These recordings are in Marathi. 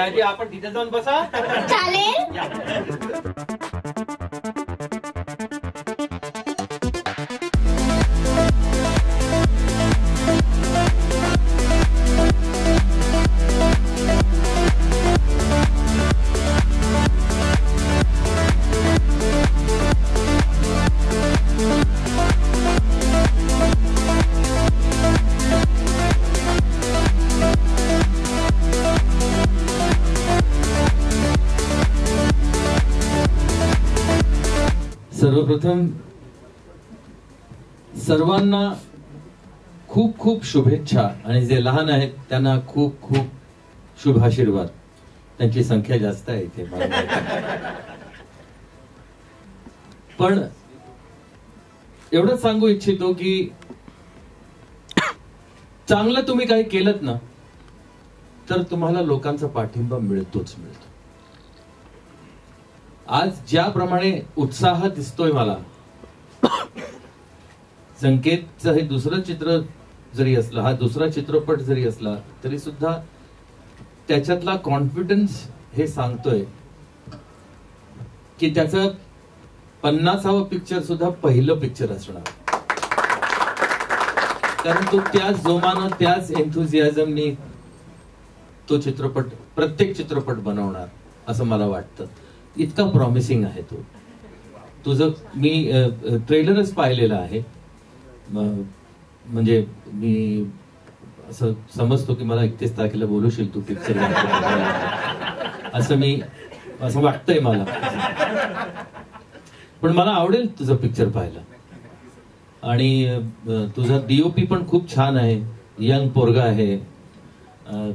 त्याआधी आपण तिथे जाऊन बसा. चालेल. सर्वप्रथम सर्वांना खूप खूप शुभेच्छा आणि जे लहान आहेत त्यांना खूप खूप शुभाशीर्वाद. त्यांची संख्या जास्त आहे इथे पण एवढंच सांगू इच्छितो की चांगलं तुम्ही काही केलं ना तर तुम्हाला लोकांचा पाठिंबा मिळतोच मिळतो. आज ज्याप्रमाणे उत्साह दिसतोय मला, संकेतचं हे दुसरं चित्र जरी असलं, हा दुसरा चित्रपट जरी असला तरी सुद्धा त्याच्यातला कॉन्फिडन्स हे सांगतोय की त्याचं 50वां पिक्चर सुद्धा पहिलं पिक्चर असणार. कारण तो त्याच जोमानं त्याच एन्थुझियाझमनी तो चित्रपट, प्रत्येक चित्रपट बनवणार असं मला वाटतं. इतका प्रॉमिसिंग आहे तो. तुझं मी ट्रेलरच पाहिलेलं आहे. म्हणजे मी असं समजतो की मला 31 तारखेला बोलवशील तू पिक्चर असं वाटतंय मला. पण मला आवडेल तुझं पिक्चर पाहायला. आणि तुझा डीओपी पण खूप छान आहे. यंग पोरगा आहे,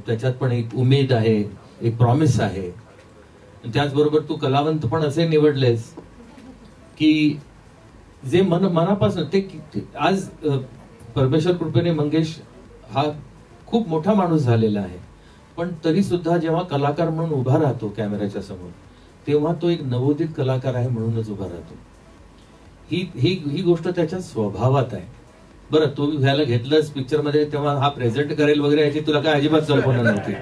त्याच्यात पण एक उमेद आहे, एक प्रॉमिस आहे. त्याचबरोबर तू कलावंत पण असे निवडलेस की जे मनापासून ते आज परमेश्वर कृपेने मंगेश हा खूप मोठा माणूस झालेला आहे, पण तरी सुद्धा जेव्हा कलाकार म्हणून उभा राहतो कॅमेऱ्याच्या समोर तेव्हा तो एक नवोदित कलाकार आहे म्हणूनच उभा राहतो. ही गोष्ट त्याच्या स्वभावात आहे. बरं, तू ह्याला घेतलंस पिक्चर मध्ये तेव्हा हा प्रेझेंट करेल वगैरे याची तुला काय अजिबात कल्पना नव्हती.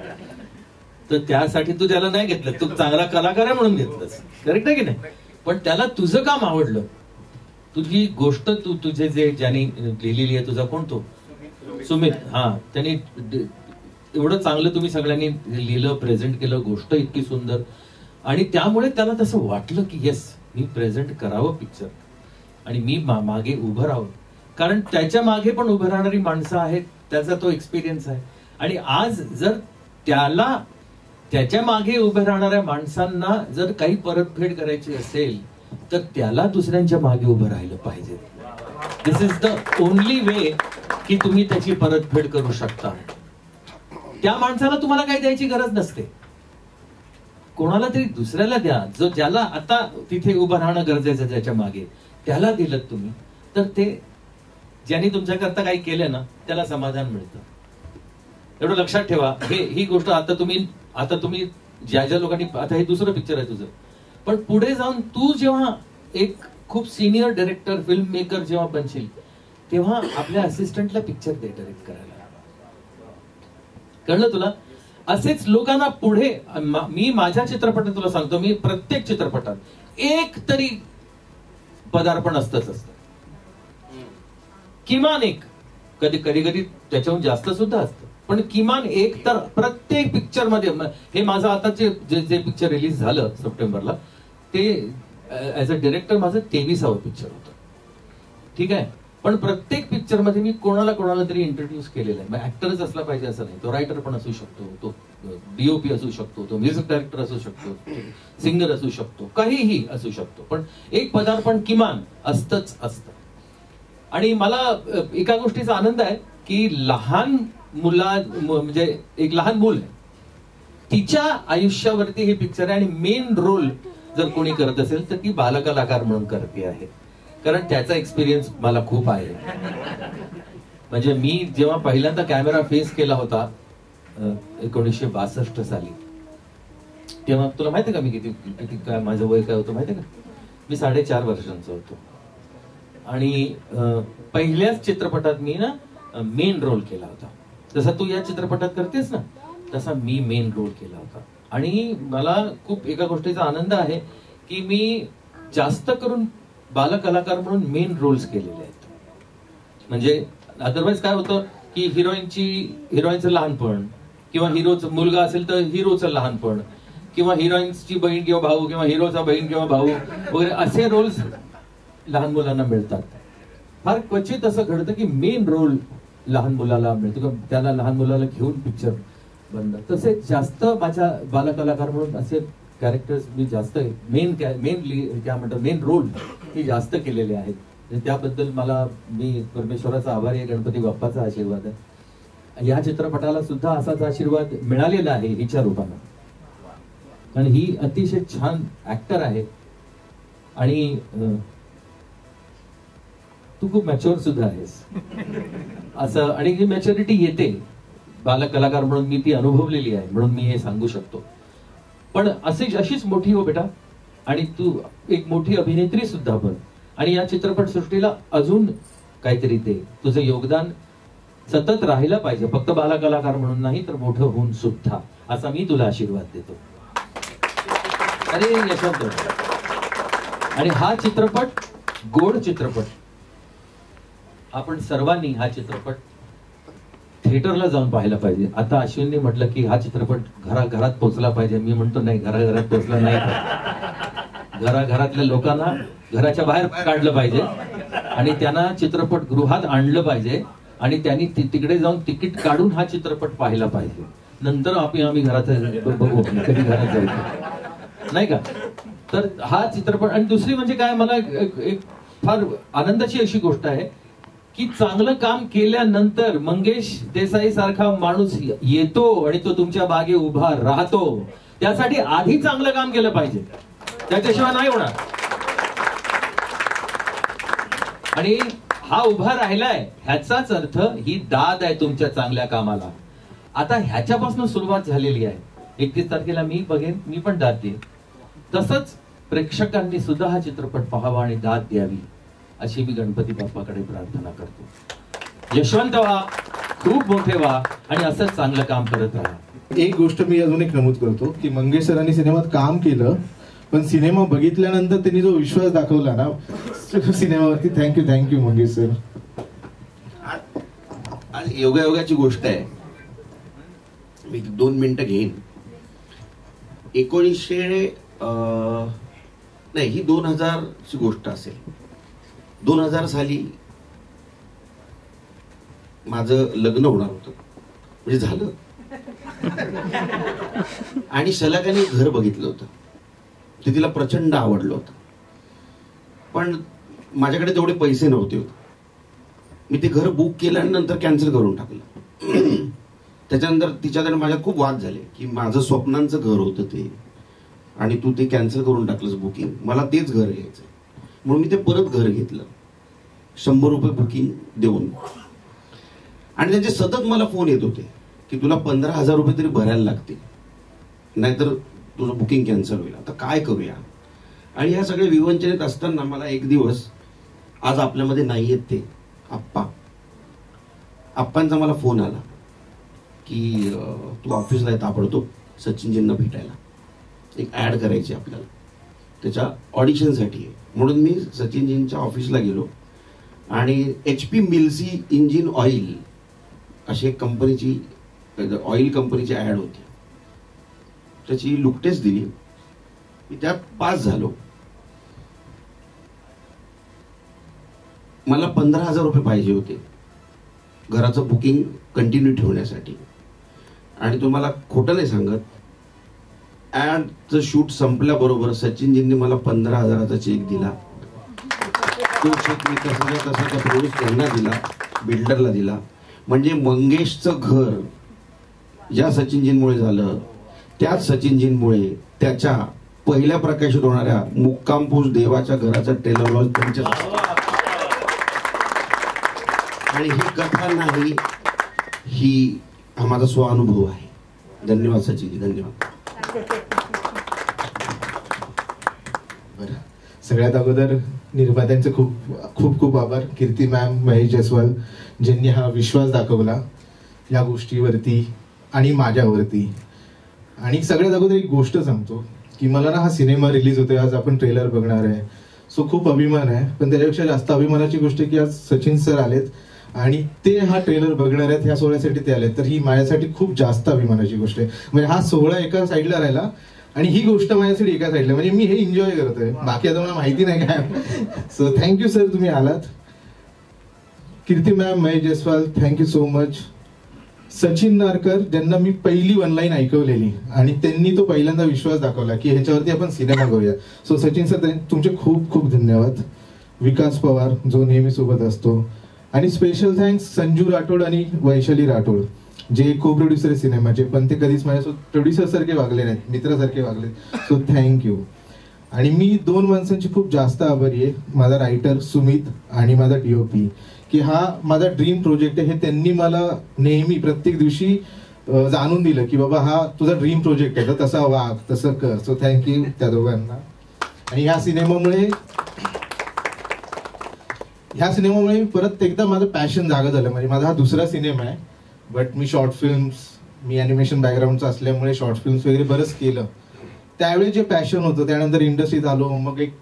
तर त्यासाठी तू त्याला नाही घेतलं, तू चांगला कलाकार आहे म्हणून घेतलंस. करेक्ट आहे की नाही? पण त्याला तुझं काम आवडलं. तुझी गोष्ट तुझे जे ज्यांनी लिहिलेली आहे, तुझा कोण तो सुमित, हा, त्यांनी एवढं चांगलं तुम्ही सगळ्यांनी लिहिलं, प्रेझेंट केलं, गोष्ट इतकी सुंदर. आणि त्यामुळे त्याला तसं वाटलं की येस, मी प्रेझेंट करावं पिक्चर आणि मी मागे उभं राहावं. कारण त्याच्या मागे पण उभं राहणारी माणसं आहेत, त्याचा तो एक्सपिरियन्स आहे. आणि आज जर त्याच्या मागे उभे राहणाऱ्या माणसांना जर काही परतफेड करायची असेल तर त्याला दुसऱ्यांच्या मागे उभं राहिलं पाहिजे. दिस इज द ओनली वे की तुम्ही त्याची परतफेड करू शकता. त्या माणसाला तुम्हाला काही द्यायची गरज नसते. कोणाला तरी दुसऱ्याला द्या, जो ज्याला आता तिथे उभं राहणं गरजेचं आहे, त्याच्या मागे त्याला दिलं तुम्ही तर ते ज्यांनी तुमच्याकरता काही केलं ना त्याला समाधान मिळतं. एवढं लक्षात ठेवा. ही गोष्ट आता तुम्ही ज्या लोकांनी, आता हे दुसरं पिक्चर आहे तुझं, पण पुढे जाऊन तू जेव्हा एक खूप सिनियर डायरेक्टर, फिल्म मेकर जेव्हा बनशील तेव्हा आपल्या असिस्टंटला पिक्चर दे डायरेक्ट करायला. कळलं तुला? असेच लोकांना पुढे, मी माझ्या चित्रपटात तुला सांगतो, मी प्रत्येक चित्रपटात एक तरी पदार्पण असतच असतं, किमान एक. कधी त्याच्याहून जास्त सुद्धा असतं, पण किमान एक तर प्रत्येक पिक्चर मध्ये. हे माझं आता जे पिक्चर रिलीज झालं सप्टेंबरला, ते ऍज अ डिरेक्टर माझं 23वं पिक्चर होतं. ठीक आहे, पण प्रत्येक पिक्चर मध्ये मी कोणाला तरी इंट्रोड्यूस केलेलं आहे. ऍक्टरच असला पाहिजे असं नाही, तो रायटर पण असू शकतो, तो डीओपी असू शकतो, तो म्युझिक डायरेक्टर असू शकतो, सिंगर असू शकतो, काहीही असू शकतो, पण एक पदार्पण किमान असतच असतं. आणि मला एका गोष्टीचा आनंद आहे की लहान म्हणजे एक लहान मूल आहे, तिच्या आयुष्यावरती हे पिक्चर आहे. आणि मेन रोल जर कोणी करत असेल तर ती बालकलाकार म्हणून करते आहे. कारण त्याचा एक्सपिरियन्स मला खूप आहे. म्हणजे मी जेव्हा पहिल्यांदा कॅमेरा फेस केला होता 1962 साली, तेव्हा तुला माहितीये का मी किती काय माझं वय काय होतं माहितीये का? मी 4.5 वर्षांचा होतो. आणि पहिल्याच चित्रपटात मी ना मेन रोल केला होता. जसा तू या चित्रपटात करतेस ना तसा मी मेन रोल केला होता. आणि मला खूप एका गोष्टीचा आनंद आहे की मी जास्त करून बालकलाकार म्हणून मेन रोल्स केलेले आहेत. म्हणजे अदरवाईज काय होतं की हिरोईनचं लहानपण, किंवा हिरोचं मुलगा असेल तर हिरोचं लहानपण, किंवा हिरोईनची बहीण किंवा भाऊ, किंवा हिरोचा बहीण किंवा भाऊ वगैरे असे रोल्स लहान मुलांना मिळतात. फार क्वचित असं घडतं की मेन रोल लहान मुलाला मिळतो किंवा त्याला लहान मुलाला घेऊन पिक्चर बनलं. तसे जास्त माझ्या बालकलाकार म्हणून असे कॅरेक्टर्स मी जास्त मेन रोल मी जास्त केलेले आहेत. त्याबद्दल मी परमेश्वराचा आभारी आहे, गणपती बाप्पाचा आशीर्वाद आहे. या चित्रपटाला सुद्धा असाच आशीर्वाद मिळालेला आहे हिच्या रूपानं, कारण ही अतिशय छान ऍक्टर आहे आणि तू खूप मॅच्युअर सुद्धा आहेस असं. आणि ही मॅच्युरिटी येते बालकलाकार म्हणून, मी ती अनुभवलेली आहे म्हणून मी हे सांगू शकतो. पण अशीच मोठी हो बेटा, आणि तू एक मोठी अभिनेत्री सुद्धा बन, आणि या चित्रपट सृष्टीला अजून काहीतरी दे. तुझं योगदान सतत राहिलं पाहिजे, फक्त बालकलाकार म्हणून नाही तर मोठं होऊन सुद्धा, असा मी तुला आशीर्वाद देतो. अरे यशवंत, आणि हा चित्रपट गोड चित्रपट, आपण सर्वांनी हा चित्रपट थिएटरला जाऊन पाहायला पाहिजे. आता अश्विनने म्हटलं की हा चित्रपट घराघरात पोहोचला पाहिजे. मी म्हणतो नाही, घराघरात पोहोचला नाही, घराघरातल्या लोकांना घराच्या बाहेर काढलं पाहिजे आणि त्यांना चित्रपटगृहात आणलं पाहिजे आणि त्यांनी तिकडे जाऊन तिकीट काढून हा चित्रपट पाहायला पाहिजे. नंतर आम्ही घरात बघू कधी घरात जायचं, नाही का. तर हा चित्रपट, आणि दुसरी म्हणजे काय, मला एक फार आनंदाची अशी गोष्ट आहे की चांगलं काम केल्यानंतर मंगेश देसाई सारखा माणूस येतो आणि तो तुमच्या मागे उभा राहतो. त्यासाठी आधी चांगलं काम केलं पाहिजे, त्याच्याशिवाय नाही होणार. आणि हा उभा राहिलाय ह्याचाच अर्थ ही दाद आहे तुमच्या चांगल्या कामाला. आता ह्याच्यापासून सुरुवात झालेली आहे. 31 तारखेला मी बघेन, मी पण दाद देईन. तसंच प्रेक्षकांनी सुद्धा हा चित्रपट पाहावा आणि दाद द्यावी अशी मी गणपती बाप्पाकडे प्रार्थना करतो. यशवंत व्हा, खूप मोठे व्हा आणि असंच चांगलं काम करत राहा. एक गोष्ट मी अजून एक नमूद करतो की मंगेश सरांनी सिनेमात काम केलं, पण सिनेमा बघितल्यानंतर त्यांनी जो विश्वास दाखवला ना सिनेमावरती, थँक्यू मंगेश सर. आज योगायोगाची गोष्ट आहे, मी 2 मिनिटं घेईन. 1900 नाही, ही 2000 ची गोष्ट असेल. 2000 साली माझं लग्न होणार होतं, म्हणजे झालं. आणि शलाकाने घर बघितलं होतं, ते तिला प्रचंड आवडलं होतं. पण माझ्याकडे तेवढे पैसे नव्हते. मी ते घर बुक केलं आणि नंतर कॅन्सल करून टाकलं. त्याच्यानंतर तिच्याकडे माझ्यात खूप वाद झाले की माझं स्वप्नांचं घर होतं ते, आणि तू ते कॅन्सल करून टाकलंस बुकिंग, मला तेच घर घ्यायचं. म्हणून मी ते परत घर घेतलं 100 रुपये बुकिंग देऊन. आणि त्यांचे सतत मला फोन येत होते की तुला 15,000 रुपये तरी भरायला लागतील, नाहीतर तुझं बुकिंग कॅन्सल होईल. आता काय करूया. आणि ह्या सगळ्या विवंचनेत असताना मला एक दिवस, आज आपल्यामध्ये नाही आहेत ते आप्पांचा मला फोन आला की तू ऑफिसला आहे ताबडतोब सचिनजींना भेटायला, एक ऍड करायची आपल्याला, त्याच्या ऑडिशनसाठी आहे. म्हणून मी सचिनजींच्या ऑफिसला गेलो आणि HP मिल्सी इंजिन ऑइल अशी एक कंपनीची, ऑइल कंपनीची ऍड होती, त्याची लुक टेस्ट दिली. मी त्यात पास झालो. मला 15,000 रुपये पाहिजे होते घराचं बुकिंग कंटिन्यू ठेवण्यासाठी. आणि तुम्हाला खोटं नाही सांगत, ऍडचं शूट संपल्याबरोबर सचिनजींनी मला 15,000चा चेक दिला. तो चेक मी तसा त्या प्रोड्युसरला दिला, बिल्डरला दिला. म्हणजे मंगेशचं घर ज्या सचिनजींमुळे झालं, त्याच सचिनजींमुळे त्याच्या पहिल्या प्रकाशित होणाऱ्या मुक्कामपूस देवाच्या घराचा ट्रेलर लॉन्च त्यांच्या. आणि ही कथा नाही, हा माझा स्वानुभव आहे. धन्यवाद सचिनजी, धन्यवाद. बरं, सगळ्यात अगोदर निर्मात्यांचे खूप खूप खूप आभार. कीर्ती मॅम, महेश जयस्वाल, ज्यांनी हा विश्वास दाखवला या गोष्टीवरती आणि माझ्यावरती. आणि सगळ्यात अगोदर एक गोष्ट सांगतो की मला ना हा सिनेमा रिलीज होतोय, आज आपण ट्रेलर बघणार आहे, सो खूप अभिमान आहे. पण त्याच्यापेक्षा जास्त अभिमानाची गोष्ट की आज सचिन सर आलेत आणि ते हा ट्रेलर बघणार आहेत, ह्या सोहळ्यासाठी ते आलेत. तर ही माझ्यासाठी खूप जास्त अभिमानाची गोष्ट आहे. म्हणजे हा सोहळा एका साईडला राहिला आणि ही गोष्ट माझ्यासाठी एका साईडला, म्हणजे मी हे एन्जॉय करतोय, बाकी आता मला माहिती नाही काय. सो थँक्यू सर, तुम्ही आलात. Kirti ma'am, Mahesh Jaiswal, thank you so much. Sachin Narkar, ज्यांना मी पहिली ऑनलाईन ऐकवलेली आणि त्यांनी तो पहिल्यांदा विश्वास दाखवला की ह्याच्यावरती आपण सिनेमा करूया. सो सचिन सर, तुमचे खूप खूप धन्यवाद. विकास पवार, जो नेहमी सोबत असतो. आणि स्पेशल थँक्स संजू राठोड आणि वैशाली राठोड, जे को प्रोड्युसर आहे सिनेमाचे, पण ते कधीच माझ्यासोबत प्रोड्युसर सारखे वागले नाहीत, मित्रासारखे वागले. So thank you. आणि मी 2 माणसांची खूप जास्त आभारी आहे. माझा रायटर सुमित आणि माझा DOP, की हा माझा ड्रीम प्रोजेक्ट आहे. हे त्यांनी मला नेहमी प्रत्येक दिवशी जाणून दिलं की बाबा हा तुझा ड्रीम प्रोजेक्ट आहे, तर तसा वाग, तसं कर. सो थँक्यू त्या दोघांना. आणि ह्या सिनेमामुळे परत एकदा माझं पॅशन जागा झालं. म्हणजे माझा हा दुसरा सिनेमा आहे, बट मी शॉर्ट फिल्म्स, मी अॅनिमेशन बॅकग्राऊंडचं असल्यामुळे शॉर्ट फिल्म्स वगैरे बरंच केलं. त्यावेळी जे पॅशन होतं, त्यानंतर इंडस्ट्रीत आलो, मग एक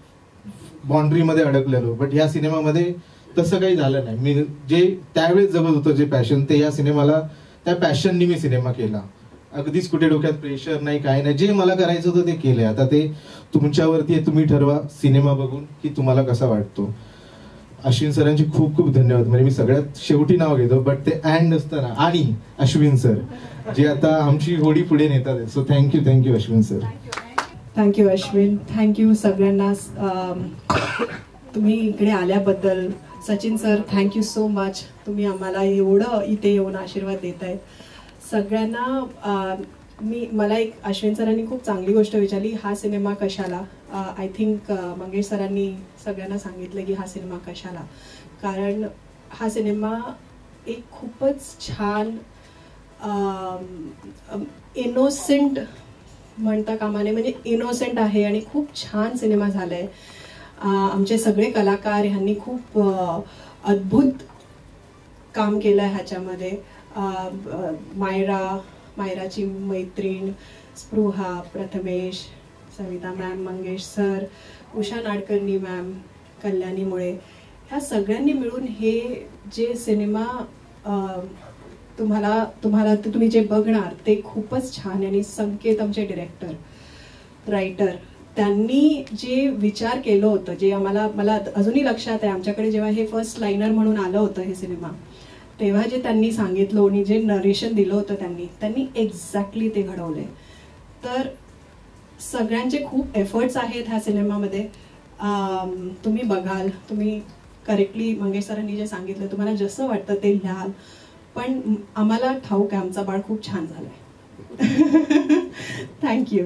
बाउंड्रीमध्ये अडकलेलो. बट ह्या सिनेमामध्ये तसं काही झालं नाही. मी जे त्यावेळेस जगत होतं जे पॅशन, ते या सिनेमाला त्या पॅशननी मी सिनेमा केला. अगदीच कुठे डोक्यात प्रेशर नाही, काय नाही, जे मला करायचं होतं ते केलंय. आता ते तुमच्यावरती आहे, तुम्ही ठरवा सिनेमा बघून की तुम्हाला कसा वाटतो. अश्विन सरांचे खूप खूप धन्यवाद. म्हणजे मी सगळ्यात शेवटी नाव घेतो, बट ते अँड नसतं ना. आणि अश्विन सर, जे आता आमची होडी पुढे नेतात. So thank you Ashwin sir. Thank you Ashwin. Thank you सगळ्यांना तुम्ही इकडे आल्याबद्दल. Sachin sir, thank you so much. तुम्ही आम्हाला एवढं इथे येऊन आशीर्वाद देताय सगळ्यांना. मला एक अश्विन सरांनी खूप चांगली गोष्ट विचारली, हा सिनेमा कशाला. आय थिंक मंगेश सरांनी सगळ्यांना सांगितलं की हा सिनेमा कशाला. कारण हा सिनेमा एक खूपच छान इनोसेंट म्हणता कामा नये, म्हणजे इनोसेंट आहे आणि खूप छान सिनेमा झालाय. आमचे सगळे कलाकार ह्यांनी खूप अद्भुत काम केलं आहे ह्याच्यामध्ये. मायराची मैत्रीण, Spruha, Prathamesh, Savita ma'am, Mangesh sir, Usha Nadkarni ma'am, Kalyani मुळे, ह्या सगळ्यांनी मिळून हे जे सिनेमा तुम्ही जे बघणार ते खूपच छान. आणि संकेत, आमचे डिरेक्टर, रायटर, त्यांनी जे विचार केलं होतं, जे मला अजूनही लक्षात आहे. आमच्याकडे जेव्हा हे फर्स्ट लाइनर म्हणून आलं होतं हे सिनेमा, तेव्हा जे त्यांनी सांगितलं आणि जे नरेशन दिलं होतं त्यांनी एक्झॅक्टली ते घडवलंय. तर सगळ्यांचे खूप एफर्ट्स आहेत ह्या सिनेमामध्ये. तुम्ही बघाल, तुम्ही करेक्टली मंगेश सरांनी जे सांगितलं, तुम्हाला जसं वाटतं ते लिहाल, पण आम्हाला ठाऊक आहे आमचा बाळ खूप छान झालाय. थँक्यू.